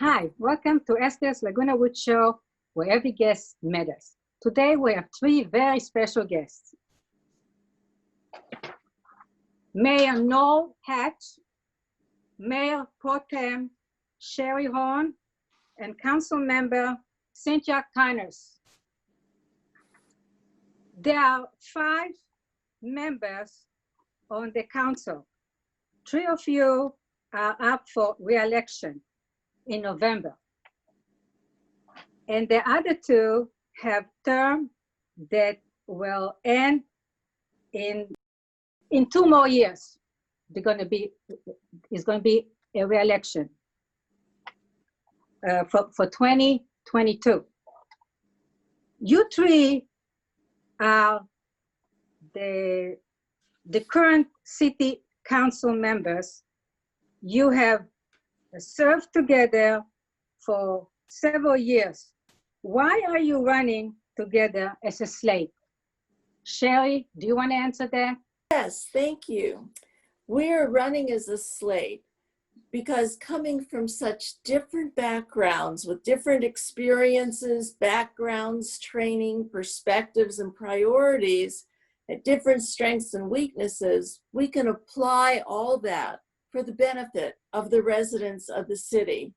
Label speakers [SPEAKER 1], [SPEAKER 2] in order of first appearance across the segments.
[SPEAKER 1] Hi, welcome to Esther's Laguna Woods Show, where every guest matters. Today we have three very special guests. Mayor Noel Hatch, Mayor Pro Tem Sherry Horn, and Council Member Cynthia Connors. There are 5 members on the council. 3 of you are up for re-election in November. And the other 2 have term that will end in 2 more years. It's going to be a re-election for 2022. You 3 are the current city council members. You have served together for several years. Why are you running together as a slate? Sherry, do you want to answer that?
[SPEAKER 2] Yes, thank you. We're running as a slate because coming from such different backgrounds with different experiences, backgrounds, training, perspectives, and priorities, at different strengths and weaknesses, we can apply all that for the benefit of the residents of the city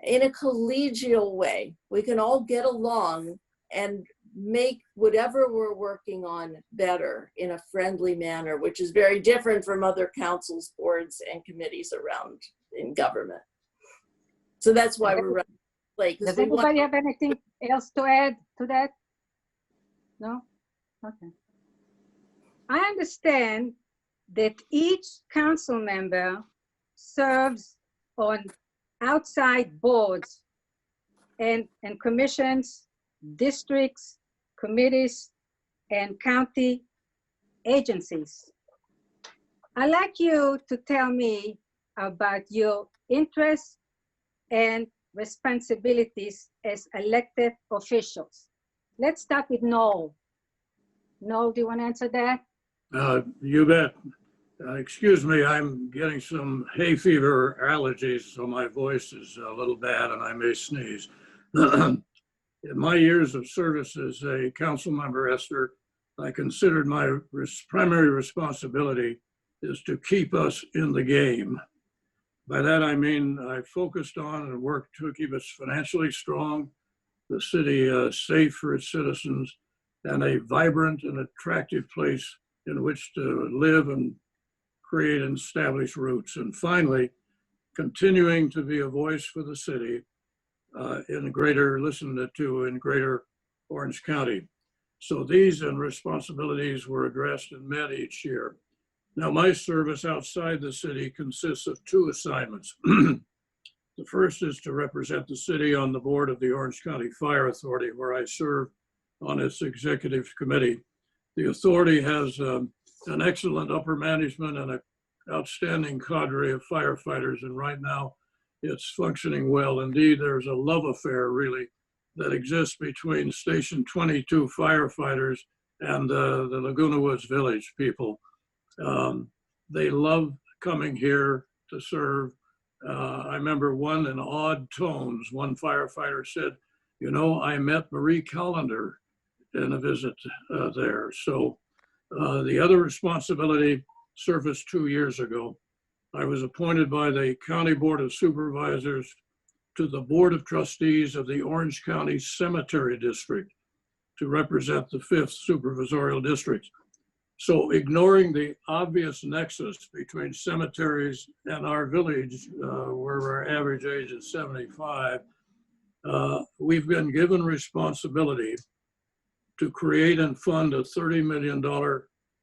[SPEAKER 2] in a collegial way. We can all get along and make whatever we're working on better in a friendly manner, which is very different from other councils, boards, and committees around in government. So that's why we're running.
[SPEAKER 1] Does anybody have anything else to add to that? No? Okay. I understand that each council member serves on outside boards and commissions, districts, committees, and county agencies. I'd like you to tell me about your interests and responsibilities as elected officials. Let's start with Noel. Noel, do you want to answer that?
[SPEAKER 3] You bet. Excuse me, I'm getting some hay fever allergies, so my voice is a little bad and I may sneeze. In my years of service as a council member, Esther, I considered my primary responsibility is to keep us in the game. By that I mean I focused on and worked to keep us financially strong, the city safe for its citizens, and a vibrant and attractive place in which to live and create and establish roots. And finally, continuing to be a voice for the city in greater Orange County. So these and responsibilities were addressed and met each year. Now my service outside the city consists of 2 assignments. The first is to represent the city on the board of the Orange County Fire Authority, where I serve on its executive committee. The authority has an excellent upper management and an outstanding cadre of firefighters, and right now it's functioning well. Indeed, there's a love affair really that exists between Station 22 firefighters and the Laguna Woods Village people. They love coming here to serve. I remember in odd tones, one firefighter said, "You know, I met Marie Callender in a visit there." So the other responsibility surfaced 2 years ago. I was appointed by the County Board of Supervisors to the Board of Trustees of the Orange County Cemetery District to represent the 5th Supervisorial District. So ignoring the obvious nexus between cemeteries and our village, where our average age is 75, we've been given responsibility to create and fund a $30 million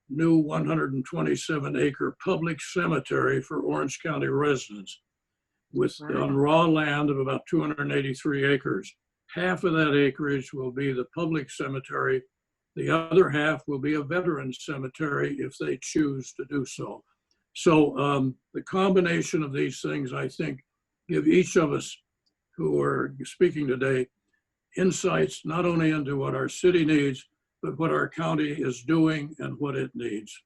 [SPEAKER 3] new 127-acre public cemetery for Orange County residents on raw land of about 283 acres. Half of that acreage will be the public cemetery. The other half will be a veterans cemetery if they choose to do so. So the combination of these things, I think, give each of us who are speaking today insights not only into what our city needs, but what our county is doing and what it needs.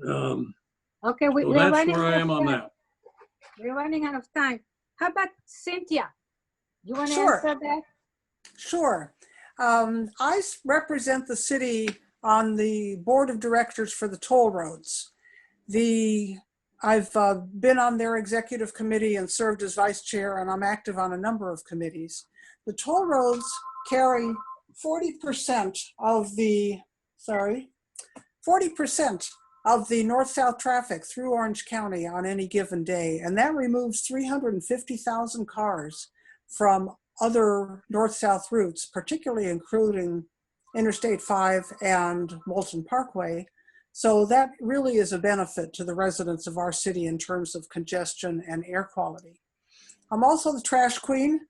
[SPEAKER 1] Okay,
[SPEAKER 3] so that's where I am on that.
[SPEAKER 1] We're running out of time. How about Cynthia? You want to
[SPEAKER 4] Sure.
[SPEAKER 1] answer that?
[SPEAKER 4] Sure. Represent the city on the board of directors for the toll roads. I've been on their executive committee and served as vice chair, and I'm active on a number of committees. The toll roads carry 40% of the, 40% of the north-south traffic through Orange County on any given day. And that removes 350,000 cars from other north-south routes, particularly including Interstate 5 and Moulton Parkway. So that really is a benefit to the residents of our city in terms of congestion and air quality. I'm also the trash queen.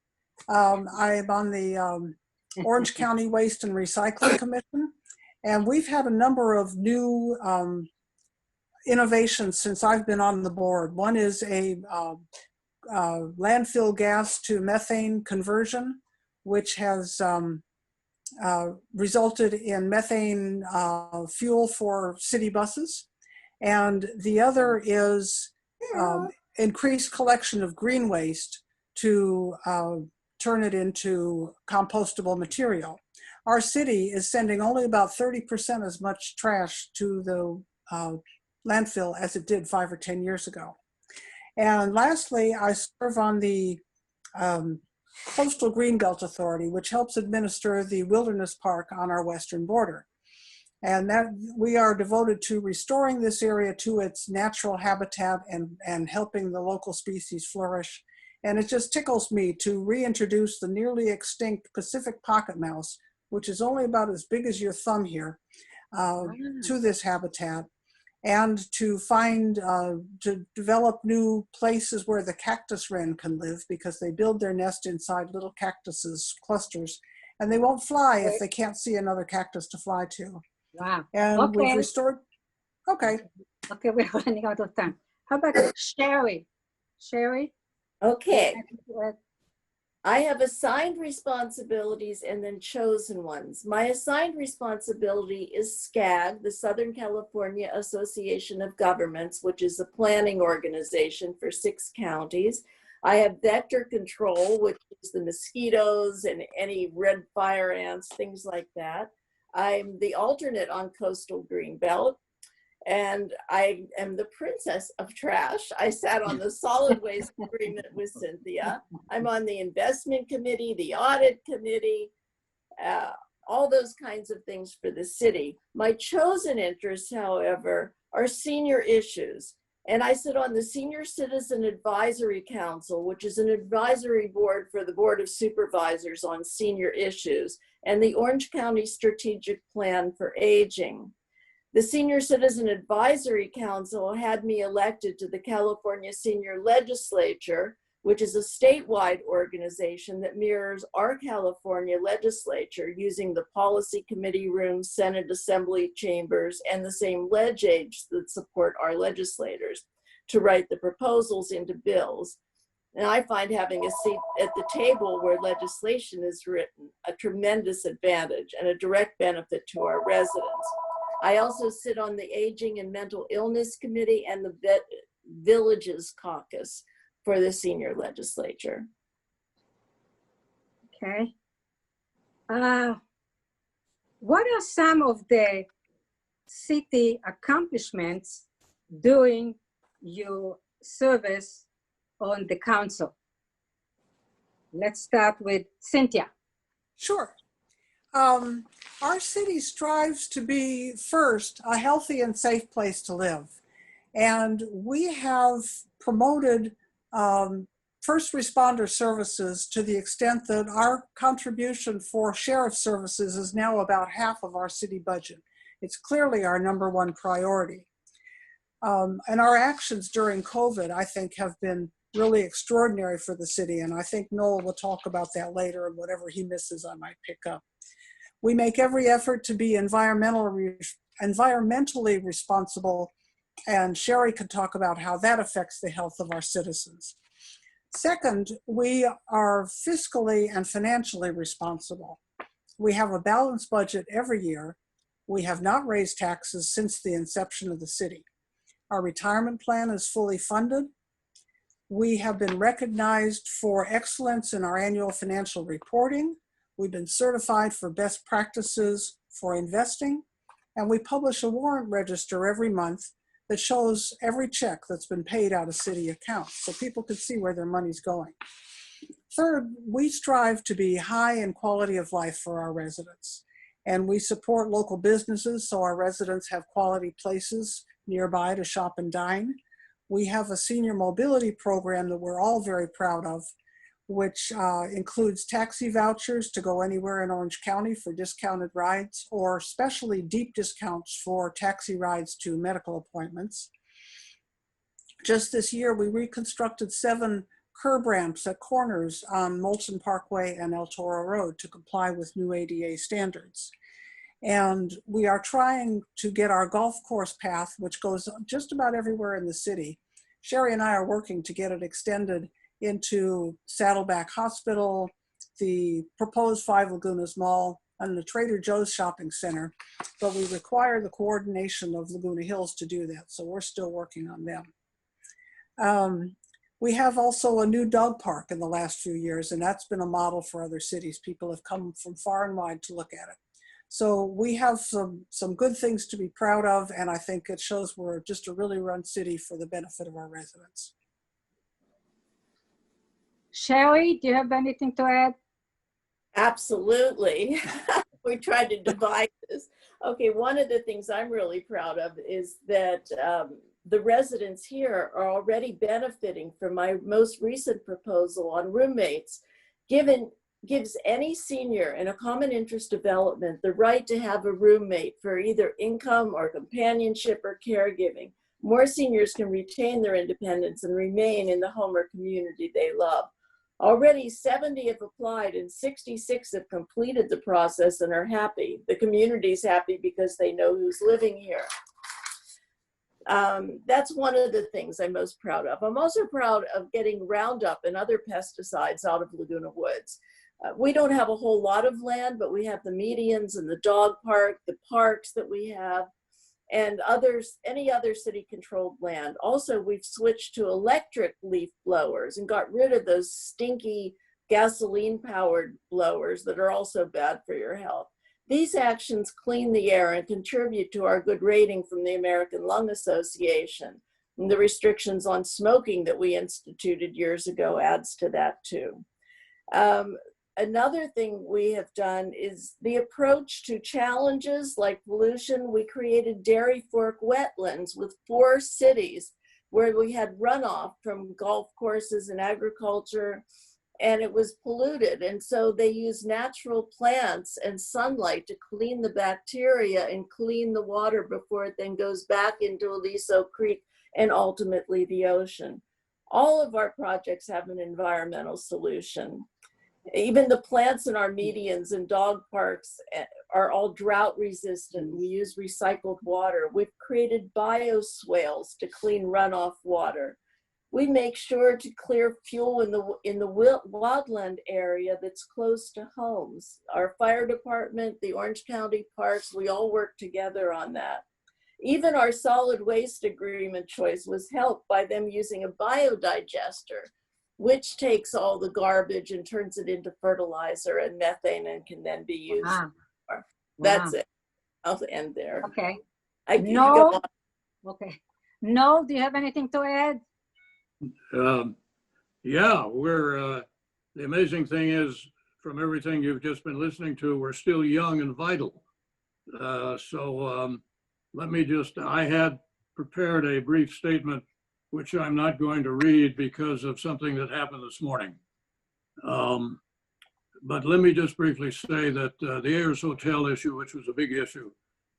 [SPEAKER 4] I'm on the Orange County Waste and Recycling Commission. And we've had a number of new innovations since I've been on the board. One is a landfill gas to methane conversion, which has resulted in methane fuel for city buses. And the other is increased collection of green waste to turn it into compostable material. Our city is sending only about 30% as much trash to the landfill as it did 5 or 10 years ago. And lastly, I serve on the Coastal Greenbelt Authority, which helps administer the wilderness park on our western border. And that we are devoted to restoring this area to its natural habitat and helping the local species flourish. And it just tickles me to reintroduce the nearly extinct Pacific pocket mouse, which is only about as big as your thumb here, to this habitat. And to to develop new places where the cactus wren can live, because they build their nest inside little cactuses clusters, and they won't fly if they can't see another cactus to fly to.
[SPEAKER 1] Wow.
[SPEAKER 4] And we've restored, okay.
[SPEAKER 1] Okay, we're running out of time. How about Sherry? Sherry?
[SPEAKER 2] Okay. I have assigned responsibilities and then chosen ones. My assigned responsibility is SCAG, the Southern California Association of Governments, which is a planning organization for 6 counties. I have vector control, which is the mosquitoes and any red fire ants, things like that. I'm the alternate on Coastal Greenbelt. And I am the princess of trash. I sat on the solid waste agreement with Cynthia. I'm on the investment committee, the audit committee, all those kinds of things for the city. My chosen interests, however, are senior issues. And I sit on the Senior Citizen Advisory Council, which is an advisory board for the Board of Supervisors on senior issues, and the Orange County Strategic Plan for Aging. The Senior Citizen Advisory Council had me elected to the California Senior Legislature, which is a statewide organization that mirrors our California legislature using the policy committee rooms, Senate Assembly chambers, and the same ledge aides that support our legislators to write the proposals into bills. And I find having a seat at the table where legislation is written a tremendous advantage and a direct benefit to our residents. I also sit on the Aging and Mental Illness Committee and the Villages Caucus for the senior legislature.
[SPEAKER 1] Okay. What are some of the city accomplishments during your service on the council? Let's start with Cynthia.
[SPEAKER 4] Sure. Our city strives to be, first, a healthy and safe place to live. And we have promoted first responder services to the extent that our contribution for sheriff services is now about half of our city budget. It's clearly our #1 priority. And our actions during COVID, I think, have been really extraordinary for the city. And I think Noel will talk about that later, and whatever he misses, I might pick up. We make every effort to be environmentally responsible, and Sherry could talk about how that affects the health of our citizens. Second, we are fiscally and financially responsible. We have a balanced budget every year. We have not raised taxes since the inception of the city. Our retirement plan is fully funded. We have been recognized for excellence in our annual financial reporting. We've been certified for best practices for investing, and we publish a warrant register every month that shows every check that's been paid out of city accounts so people can see where their money's going. Third, we strive to be high in quality of life for our residents, and we support local businesses so our residents have quality places nearby to shop and dine. We have a senior mobility program that we're all very proud of, which includes taxi vouchers to go anywhere in Orange County for discounted rides, or especially deep discounts for taxi rides to medical appointments. Just this year, we reconstructed 7 curb ramps at corners on Molson Parkway and El Toro Road to comply with new ADA standards. And we are trying to get our golf course path, which goes just about everywhere in the city. Sherry and I are working to get it extended into Saddleback Hospital, the proposed 5 Lagunas Mall, and the Trader Joe's shopping center, but we require the coordination of Laguna Hills to do that, so we're still working on them. We have also a new dog park in the last few years, and that's been a model for other cities. People have come from far and wide to look at it. So we have some good things to be proud of, and I think it shows we're just a really run city for the benefit of our residents.
[SPEAKER 1] Sherry, do you have anything to add?
[SPEAKER 2] Absolutely. We tried to divide this. Okay, one of the things I'm really proud of is that the residents here are already benefiting from my most recent proposal on roommates, gives any senior in a common interest development the right to have a roommate for either income or companionship or caregiving. More seniors can retain their independence and remain in the home or community they love. Already 70 have applied and 66 have completed the process and are happy. The community's happy because they know who's living here. That's one of the things I'm most proud of. I'm also proud of getting Roundup and other pesticides out of Laguna Woods. We don't have a whole lot of land, but we have the medians and the dog park, the parks that we have, and others, any other city controlled land. Also, we've switched to electric leaf blowers and got rid of those stinky gasoline powered blowers that are also bad for your health. These actions clean the air and contribute to our good rating from the American Lung Association. And the restrictions on smoking that we instituted years ago adds to that too. Another thing we have done is the approach to challenges like pollution. We created Dairy Fork wetlands with 4 cities where we had runoff from golf courses and agriculture, and it was polluted. And so they use natural plants and sunlight to clean the bacteria and clean the water before it then goes back into Aliso Creek and ultimately the ocean. All of our projects have an environmental solution. Even the plants in our medians and dog parks are all drought resistant. We use recycled water. We've created bioswales to clean runoff water. We make sure to clear fuel in the wildland area that's close to homes. Our fire department, the Orange County parks, we all work together on that. Even our solid waste agreement choice was helped by them using a biodigester, which takes all the garbage and turns it into fertilizer and methane and can then be used.
[SPEAKER 1] Wow.
[SPEAKER 2] That's it. I'll end there.
[SPEAKER 1] Okay.
[SPEAKER 2] I can
[SPEAKER 1] No.
[SPEAKER 2] go on.
[SPEAKER 1] Okay. No, do you have anything to add?
[SPEAKER 3] Yeah, the amazing thing is, from everything you've just been listening to, we're still young and vital. Let me I had prepared a brief statement, which I'm not going to read because of something that happened this morning. But let me just briefly say that the Ayers Hotel issue, which was a big issue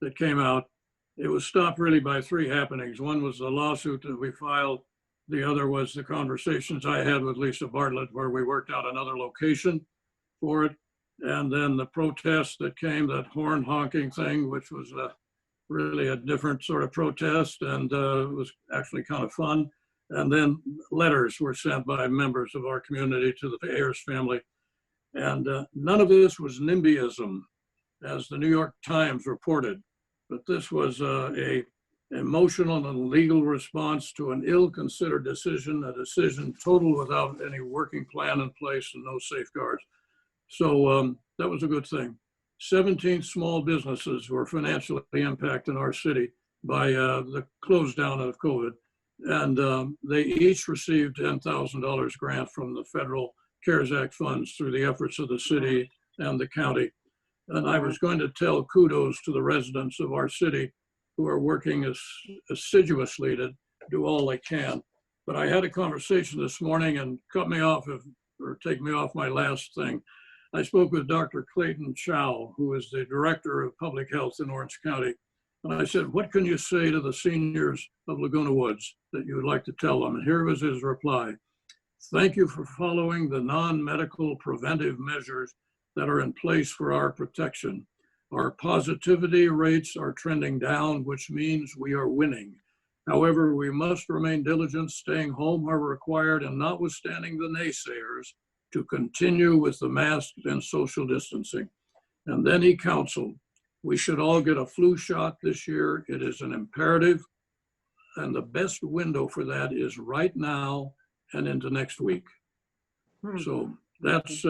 [SPEAKER 3] that came out, it was stopped really by 3 happenings. One was the lawsuit that we filed. The other was the conversations I had with Lisa Bartlett, where we worked out another location for it. And then the protest that came, that horn honking thing, which was really a different sort of protest, and it was actually kind of fun. And then letters were sent by members of our community to the Ayers family. And none of this was NIMBYism, as the New York Times reported, but this was a emotional and legal response to an ill-considered decision, a decision total without any working plan in place and no safeguards. So that was a good thing. 17 small businesses were financially impacted in our city by the close down of COVID. And they each received $10,000 grant from the federal CARES Act funds through the efforts of the city and the county. And I was going to tell kudos to the residents of our city who are working assiduously to do all they can. But I had a conversation this morning and cut me off or take me off my last thing. I spoke with Dr. Clayton Chow, who is the Director of Public Health in Orange County. And I said, what can you say to the seniors of Laguna Woods that you would like to tell them? And here was his reply. Thank you for following the non-medical preventive measures that are in place for our protection. Our positivity rates are trending down, which means we are winning. However, we must remain diligent, staying home where required, and notwithstanding the naysayers, to continue with the masks and social distancing. And then he counseled, we should all get a flu shot this year. It is an imperative. And the best window for that is right now and into next week. So that's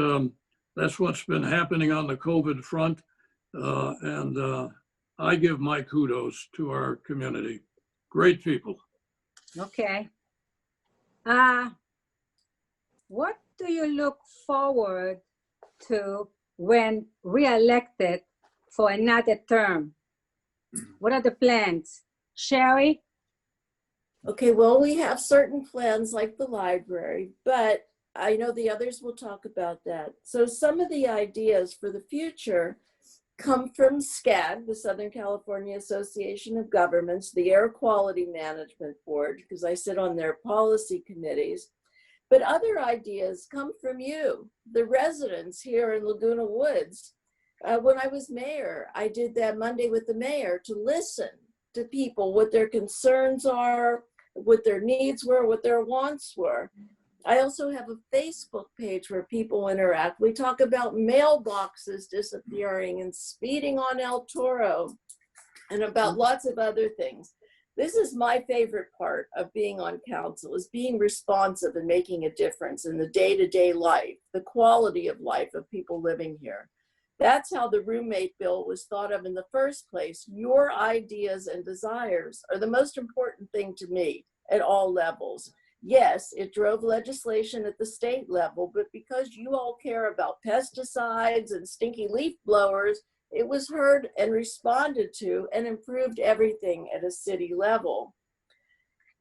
[SPEAKER 3] what's been happening on the COVID front. And I give my kudos to our community. Great people.
[SPEAKER 1] Okay. What do you look forward to when re-elected for another term? What are the plans? Sherry?
[SPEAKER 2] Okay, well, we have certain plans like the library, but I know the others will talk about that. So some of the ideas for the future come from SCAG, the Southern California Association of Governments, the Air Quality Management Board, because I sit on their policy committees. But other ideas come from you, the residents here in Laguna Woods. When I was mayor, I did that Monday with the mayor to listen to people, what their concerns are, what their needs were, what their wants were. I also have a Facebook page where people interact. We talk about mailboxes disappearing and speeding on El Toro and about lots of other things. This is my favorite part of being on council, is being responsive and making a difference in the day-to-day life, the quality of life of people living here. That's how the roommate bill was thought of in the first place. Your ideas and desires are the most important thing to me at all levels. Yes, it drove legislation at the state level, but because you all care about pesticides and stinky leaf blowers, it was heard and responded to and improved everything at a city level.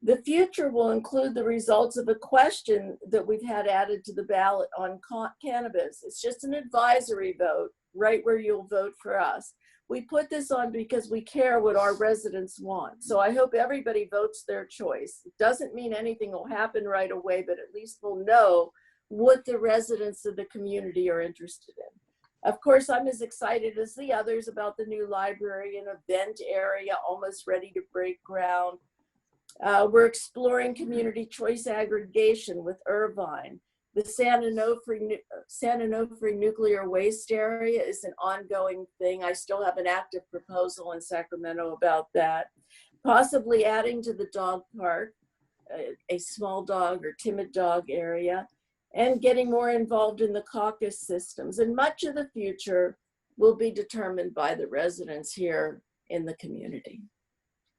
[SPEAKER 2] The future will include the results of a question that we've had added to the ballot on cannabis. It's just an advisory vote, right where you'll vote for us. We put this on because we care what our residents want. So I hope everybody votes their choice. It doesn't mean anything will happen right away, but at least we'll know what the residents of the community are interested in. Of course, I'm as excited as the others about the new library and event area almost ready to break ground. We're exploring community choice aggregation with Irvine. The San Onofre nuclear waste area is an ongoing thing. I still have an active proposal in Sacramento about that. Possibly adding to the dog park, a small dog or timid dog area, and getting more involved in the caucus systems. And much of the future will be determined by the residents here in the community.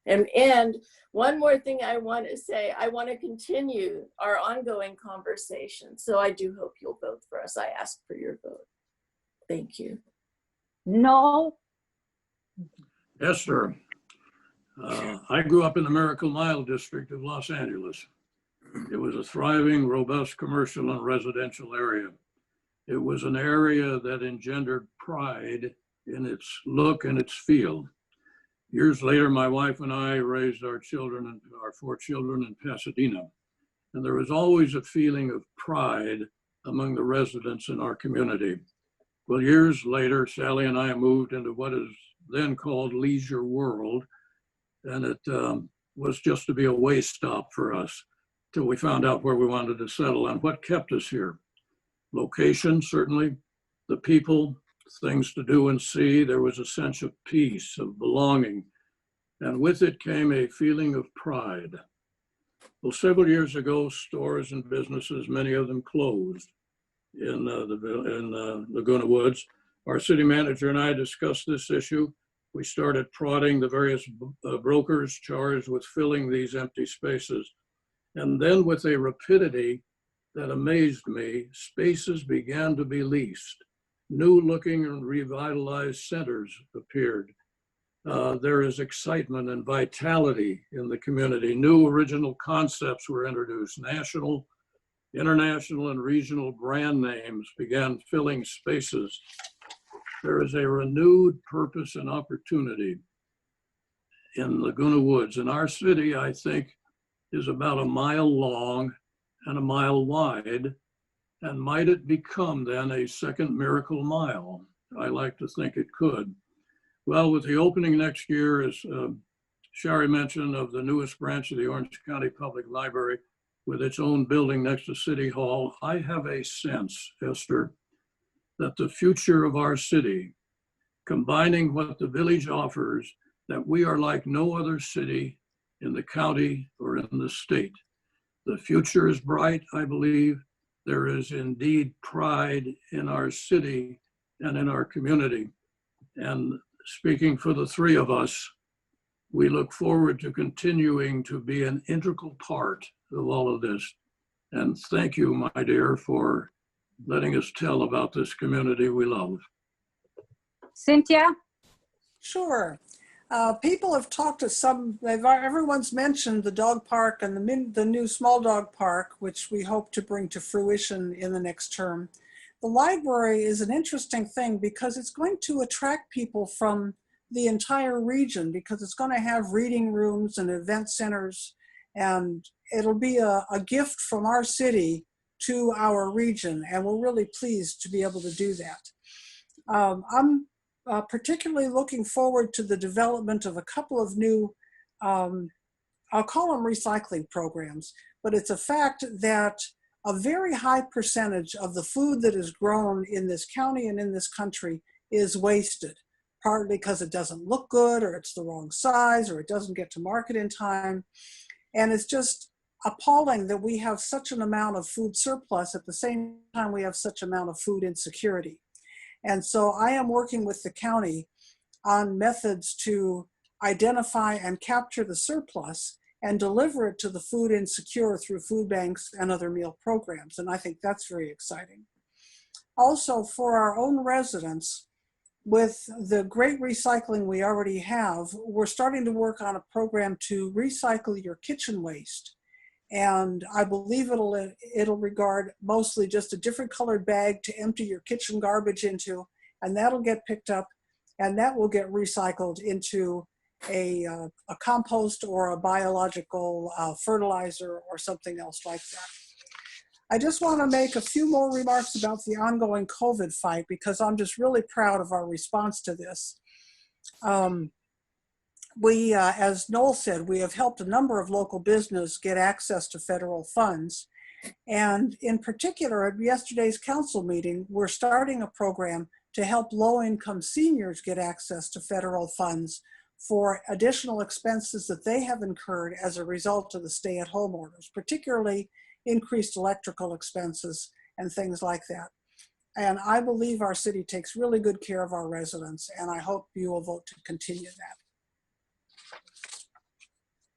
[SPEAKER 2] And one more thing I want to say, I want to continue our ongoing conversation. So I do hope you'll vote for us. I ask for your vote. Thank you.
[SPEAKER 1] No.
[SPEAKER 3] Esther, I grew up in the Miracle Mile district of Los Angeles. It was a thriving, robust commercial and residential area. It was an area that engendered pride in its look and its feel. Years later, my wife and I raised our children, and our 4 children, in Pasadena. And there was always a feeling of pride among the residents in our community. Well, years later, Sally and I moved into what is then called Leisure World. And it was just to be a way stop for us till we found out where we wanted to settle and what kept us here. Location, certainly, the people, things to do and see. There was a sense of peace, of belonging. and with it came a feeling of pride. Well, several years ago, stores and businesses, many of them closed in Laguna Woods. Our city manager and I discussed this issue. We started prodding the various brokers charged with filling these empty spaces. And then with a rapidity that amazed me, spaces began to be leased. New looking and revitalized centers appeared. There is excitement and vitality in the community. New original concepts were introduced. National, international, and regional brand names began filling spaces. There is a renewed purpose and opportunity in Laguna Woods. And our city, I think, is about a mile long and a mile wide. And might it become then a second Miracle Mile? I like to think it could. Well, with the opening next year, as Sherry mentioned, of the newest branch of the Orange County Public Library with its own building next to City Hall, I have a sense, Esther, that the future of our city, combining what the village offers, that we are like no other city in the county or in the state. The future is bright, I believe. There is indeed pride in our city and in our community. And speaking for the three of us, we look forward to continuing to be an integral part of all of this. And thank you, my dear, for letting us tell about this community we love.
[SPEAKER 1] Cynthia?
[SPEAKER 4] Sure. People have talked to everyone's mentioned the dog park and the new small dog park, which we hope to bring to fruition in the next term. The library is an interesting thing because it's going to attract people from the entire region, because it's going to have reading rooms and event centers, and it'll be a gift from our city to our region, and we're really pleased to be able to do that. I'm particularly looking forward to the development of a couple of new, I'll call them recycling programs, but it's a fact that a very high percentage of the food that is grown in this county and in this country is wasted, partly because it doesn't look good, or it's the wrong size, or it doesn't get to market in time. And it's just appalling that we have such an amount of food surplus at the same time we have such amount of food insecurity. And so I am working with the county on methods to identify and capture the surplus and deliver it to the food insecure through food banks and other meal programs. And I think that's very exciting. Also, for our own residents, with the great recycling we already have, we're starting to work on a program to recycle your kitchen waste. And I believe it'll regard mostly just a different colored bag to empty your kitchen garbage into, and that'll get picked up, and that will get recycled into a compost or a biological fertilizer or something else like that. I just want to make a few more remarks about the ongoing COVID fight, because I'm just really proud of our response to this. As Noel said, we have helped a number of local business get access to federal funds. And in particular, at yesterday's council meeting, we're starting a program to help low-income seniors get access to federal funds for additional expenses that they have incurred as a result of the stay-at-home orders, particularly increased electrical expenses and things like that. And I believe our city takes really good care of our residents, and I hope you will vote to continue that.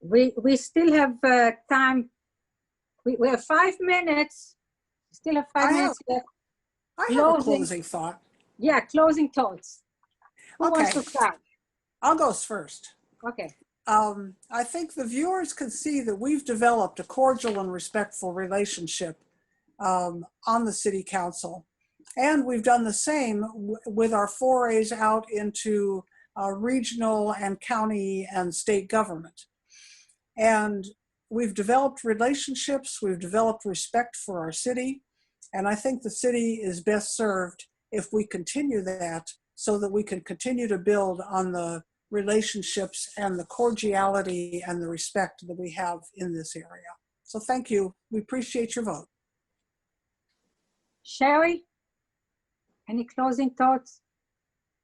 [SPEAKER 1] We still have time. We have 5 minutes. Still have 5 minutes left.
[SPEAKER 4] I have a closing thought.
[SPEAKER 1] Yeah, closing thoughts. Who wants to start?
[SPEAKER 4] I'll go first.
[SPEAKER 1] Okay.
[SPEAKER 4] I think the viewers can see that we've developed a cordial and respectful relationship on the city council. And we've done the same with our forays out into regional and county and state government. And we've developed relationships, we've developed respect for our city. And I think the city is best served if we continue that, so that we can continue to build on the relationships and the cordiality and the respect that we have in this area. So thank you. We appreciate your vote.
[SPEAKER 1] Sherry, any closing thoughts?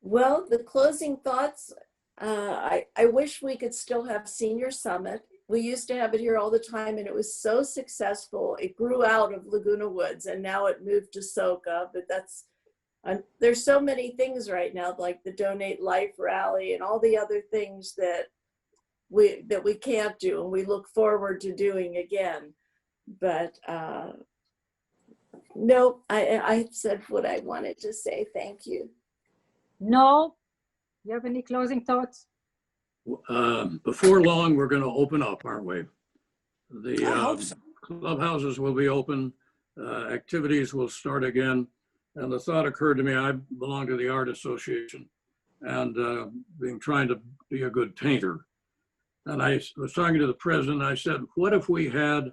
[SPEAKER 2] Well, the closing thoughts I wish we could still have senior summit. We used to have it here all the time and it was so successful. It grew out of Laguna Woods and now it moved to Soka, but that's, there's so many things right now, like the Donate Life rally and all the other things that we can't do and we look forward to doing again. But no, I've said what I wanted to say. Thank you.
[SPEAKER 1] No? You have any closing thoughts?
[SPEAKER 3] Before long, we're going to open up, aren't we? The
[SPEAKER 4] I hope so.
[SPEAKER 3] clubhouses will be open, activities will start again. And the thought occurred to me, I belong to the Art Association and being trying to be a good painter. And I was talking to the president, I said, what if we had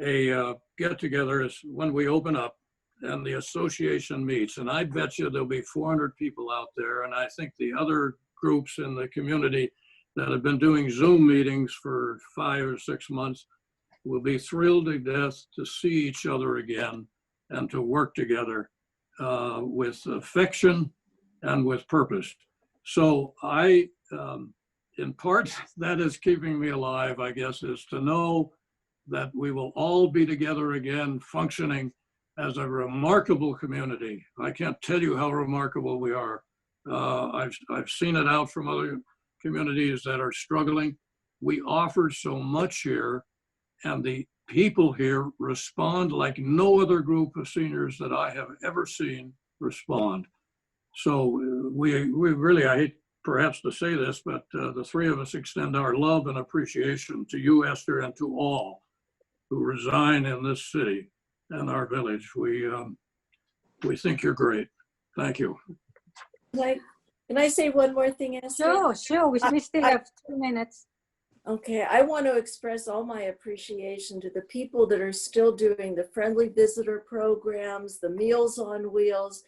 [SPEAKER 3] a get together when we open up and the association meets? And I bet you there'll be 400 people out there. And I think the other groups in the community that have been doing Zoom meetings for 5 or 6 months will be thrilled to death to see each other again and to work together with affection and with purpose. So I, in part, that is keeping me alive, I guess, is to know that we will all be together again, functioning as a remarkable community. I can't tell you how remarkable we are. I've seen it out from other communities that are struggling. We offer so much here, and the people here respond like no other group of seniors that I have ever seen respond. So we really, I hate perhaps to say this, but the three of us extend our love and appreciation to you, Esther, and to all who reside in this city and our village. We think you're great. Thank you.
[SPEAKER 2] Can I say one more thing, Esther?
[SPEAKER 1] Sure. We still have 2 minutes.
[SPEAKER 2] Okay, I want to express all my appreciation to the people that are still doing the friendly visitor programs, the Meals on Wheels,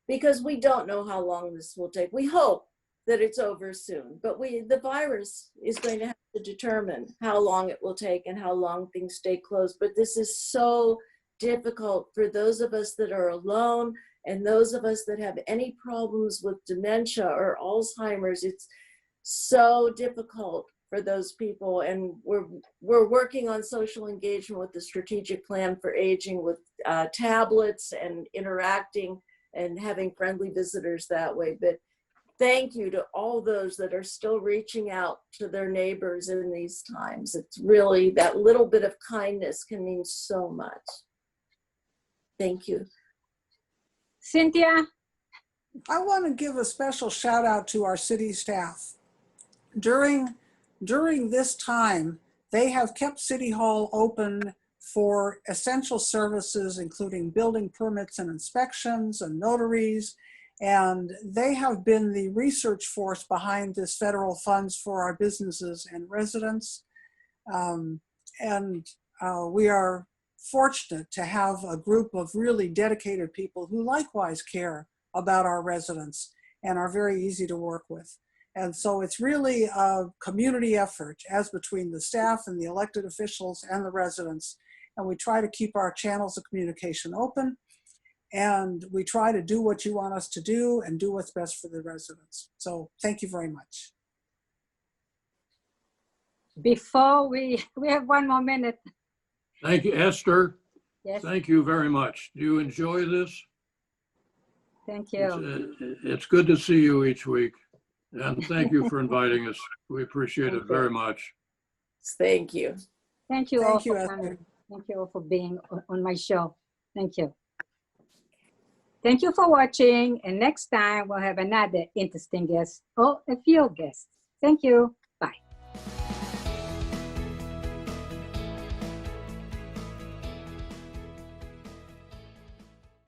[SPEAKER 2] because we don't know how long this will take. We hope that it's over soon, but the virus is going to have to determine how long it will take and how long things stay closed. But this is so difficult for those of us that are alone and those of us that have any problems with dementia or Alzheimer's. It's so difficult for those people, and we're working on social engagement with the strategic plan for aging with tablets and interacting and having friendly visitors that way. But thank you to all those that are still reaching out to their neighbors in these times. It's really, that little bit of kindness can mean so much. Thank you.
[SPEAKER 1] Cynthia?
[SPEAKER 4] I want to give a special shout out to our city staff. During this time, they have kept City Hall open for essential services, including building permits and inspections and notaries. And they have been the research force behind this federal funds for our businesses and residents. We are fortunate to have a group of really dedicated people who likewise care about our residents and are very easy to work with. And so it's really a community effort, as between the staff and the elected officials and the residents. And we try to keep our channels of communication open. And we try to do what you want us to do and do what's best for the residents. So thank you very much.
[SPEAKER 1] Before we have 1 more minute.
[SPEAKER 3] Thank you, Esther.
[SPEAKER 1] Yes.
[SPEAKER 3] Thank you very much. Do you enjoy this?
[SPEAKER 1] Thank you.
[SPEAKER 3] It's good to see you each week. And thank you for inviting us. We appreciate it very much.
[SPEAKER 2] Thank you.
[SPEAKER 1] Thank you all
[SPEAKER 4] Thank you,
[SPEAKER 1] for
[SPEAKER 4] Esther.
[SPEAKER 1] coming. Thank you all for being on my show. Thank you. Thank you for watching. And next time we'll have another interesting guest or a few guests. Thank you.